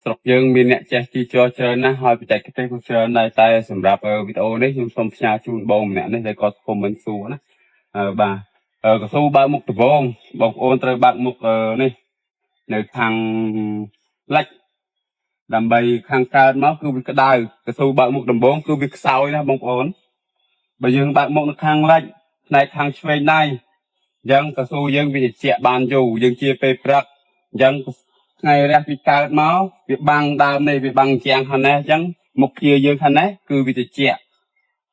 ស្រុកយើងមានអ្នកចេះទីចរច្រើនណាស់ហើយបច្ចេកទេសក៏ច្រើនដែរតែសម្រាប់វីដេអូនេះខ្ញុំសូមផ្សាយជូនបងម្នាក់នេះដែលគាត់ខមមិនសួរណាបាទកស៊ូបើកមុខដំបងបងប្អូនត្រូវបើកមុខនេះនៅខាងលិចដើម្បីខាងកើតមកគឺវាក្តៅកស៊ូបើកមុខដំបងគឺវាខ្សោយណាបងប្អូនបើយើងបើកមុខនៅខាងលិចផ្នែកខាងឆ្វេងដៃអញ្ចឹងកស៊ូយើងវាជាបានយូរយើងជាពេលព្រឹកអញ្ចឹងថ្ងៃរះពីកើតមកវាបាំងដើមនេះវាបាំងជាងខាងនេះអញ្ចឹងមុខជាយើងខាងនេះគឺវាជា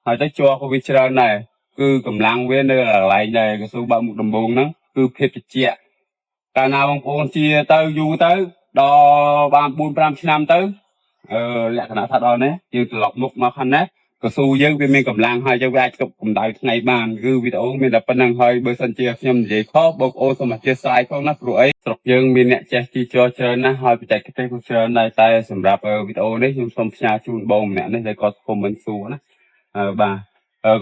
ហើយទៅជាប់ក៏វាច្រើនដែរគឺកម្លាំងវានៅកន្លែងដែរកស៊ូបើកមុខដំបងហ្នឹងគឺភាពជាកាលណាបងប្អូនជាទៅយូរទៅដល់បាន 4-5 ឆ្នាំទៅលក្ខណៈថាដល់នេះយើងត្រឡប់មុខមកខាងនេះកស៊ូយើងវាមានកម្លាំងហើយយើងវាអាចគប់កម្ដៅថ្ងៃបានគឺវីដេអូមានតែប៉ុណ្្នឹងហើយបើសិនជាខ្ញុំនិយាយខុសបងប្អូនសូមអធិស្ឋានផងណាព្រោះអីស្រុកយើងមានអ្នកចេះទីចរច្រើនណាស់ហើយបច្ចេកទេសក៏ច្រើនដែរតែសម្រាប់វីដេអូនេះខ្ញុំសូមផ្សាយជូនបងម្នាក់នេះដែលគាត់ខមមិនសួរណាបាទ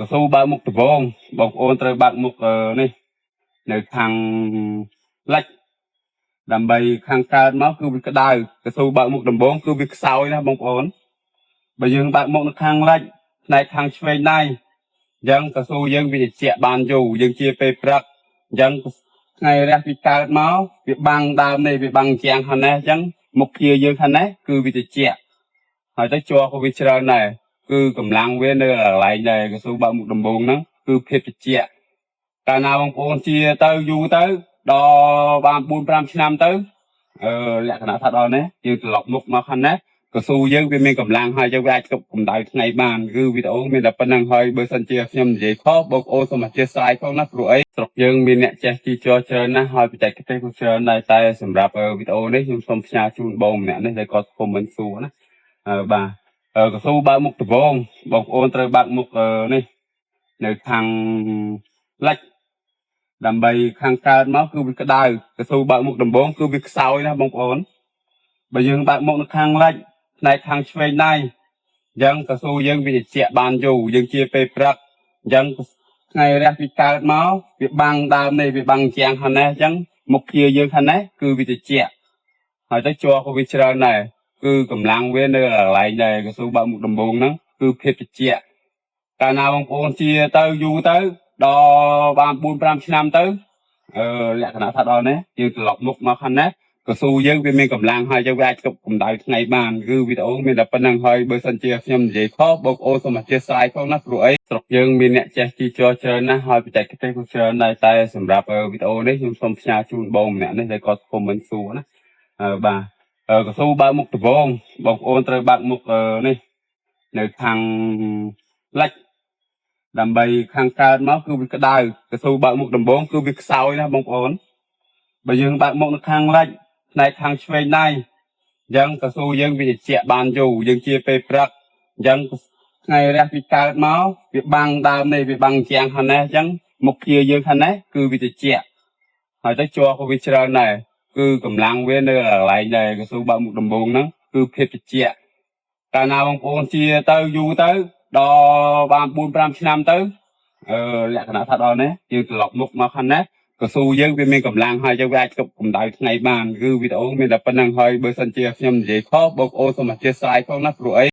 កស៊ូបើកមុខដំបងបងប្អូនត្រូវបើកមុខនេះនៅខាងលិចដើម្បីខាងកើតមកគឺវាក្តៅកស៊ូបើកមុខដំបងគឺវាខ្សោយណាបងប្អូនបើយើងបើកមុខនៅខាងលិចផ្នែកខាងឆ្វេងដៃអញ្ចឹងកស៊ូយើងវាជាបានយូរយើងជាពេលព្រឹកអញ្ចឹងថ្ងៃរះពីកើតមកវាបាំងដើមនេះវាបាំងជាងខាងនេះអញ្ចឹងមុខជាយើងខាងនេះគឺវាជាហើយទៅជាប់ក៏វាច្រើនដែរគឺកម្លាំងវានៅកន្លែងដែរកស៊ូបើកមុខដំបងហ្នឹងគឺភាពជាកាលណាបងប្អូនជាទៅយូរទៅដល់បាន 4-5 ឆ្នាំទៅលក្ខណៈថាដល់នេះយើងត្រឡប់មុខមកខាងនេះកស៊ូយើងវាមានកម្លាំងហើយយើងវាអាចគប់កម្ដៅថ្ងៃបានគឺវីដេអូមានតែប៉ុណ្្នឹងហើយបើសិនជាខ្ញុំនិយាយខុសបងប្អូនសូមអធិស្ឋានផងណាព្រោះអីស្រុកយើងមានអ្នកចេះទីចរច្រើនណាស់ហើយបច្ចេកទេសក៏ច្រើនដែរតែសម្រាប់វីដេអូនេះខ្ញុំសូមផ្សាយជូនបងម្នាក់នេះដែលគាត់ខមមិនសួរណាបាទកស៊ូបើកមុខដំបងបងប្អូនត្រូវបើកមុខនេះនៅខាងលិចដើម្បីខាងកើតមកគឺវាក្តៅកស៊ូបើកមុខដំបងគឺវាខ្សោយណាបងប្អូនបើយើងបើកមុខនៅខាងលិចផ្នែកខាងឆ្វេងដៃអញ្ចឹងកស៊ូយើងវាជាបានយូរយើងជាពេលព្រឹកអញ្ចឹងថ្ងៃរះពីកើតមកវាបាំងដើមនេះវាបាំងជាងខាងនេះអញ្ចឹងមុខជាយើងខាងនេះគឺវាជាហើយទៅជាប់ក៏វាច្រើនដែរគឺកម្លាំងវានៅកន្លែងដែរកស៊ូបើកមុខដំបងហ្នឹងគឺភាពជាកាលណាបងប្អូនជាទៅយូរទៅដល់បាន 4-5 ឆ្នាំទៅលក្ខណៈថាដល់នេះយើងត្រឡប់មុខមកខាងនេះកស៊ូយើងវាមានកម្លាំងហើយយើងវាអាចគប់កម្ដៅថ្ងៃបានគឺវីដេអូមានតែប៉ុណ្្នឹងហើយបើសិនជាខ្ញុំនិយាយខុសបងប្អូនសូមអធិស្ឋានផងណាព្រោះអីស្រុកយើងមានអ្នកចេះទីចរច្រើនណាស់ហើយបច្ចេកទេសក៏ច្រើនដែរតែសម្រាប់វីដេអូនេះខ្ញុំសូមផ្សាយជូនបងម្នាក់នេះដែលគាត់ខមមិនសួរណាបាទកស៊ូបើកមុខដំបងបងប្អូនត្រូវបើកមុខនេះនៅខាងលិចដើម្បីខាងកើតមកគឺវាក្តៅកស៊ូបើកមុខដំបងគឺវាខ្សោយណាបងប្អូនបើយើងបើកមុខនៅខាងលិចផ្នែកខាងឆ្វេងដៃអញ្ចឹងកស៊ូយើងវាជាបានយូរយើងជាពេលព្រឹកអញ្ចឹងថ្ងៃរះពីកើតមកវាបាំងដើមនេះវាបាំងជាងខាងនេះអញ្ចឹងមុខជាយើងខាងនេះគឺវាជាហើយទៅជាប់ក៏វាច្រើនដែរគឺកម្លាំងវានៅកន្លែងដែរកស៊ូបើកមុខដំបងហ្នឹងគឺភាពជាកាលណាបងប្អូនជាទៅយូរទៅដល់បាន 4-5 ឆ្នាំទៅលក្ខណៈថាដល់នេះយើងត្រឡប់មុខមកខាងនេះកស៊ូយើងវាមានកម្លាំងហើយយើងវាអាចគប់កម្ដៅថ្ងៃបានគឺវីដេអូមានតែប៉ុណ្្នឹងហើយបើសិនជាខ្ញុំនិយាយខុសបងប្អូនសូមអធិស្ឋានផងណាព្រោះអី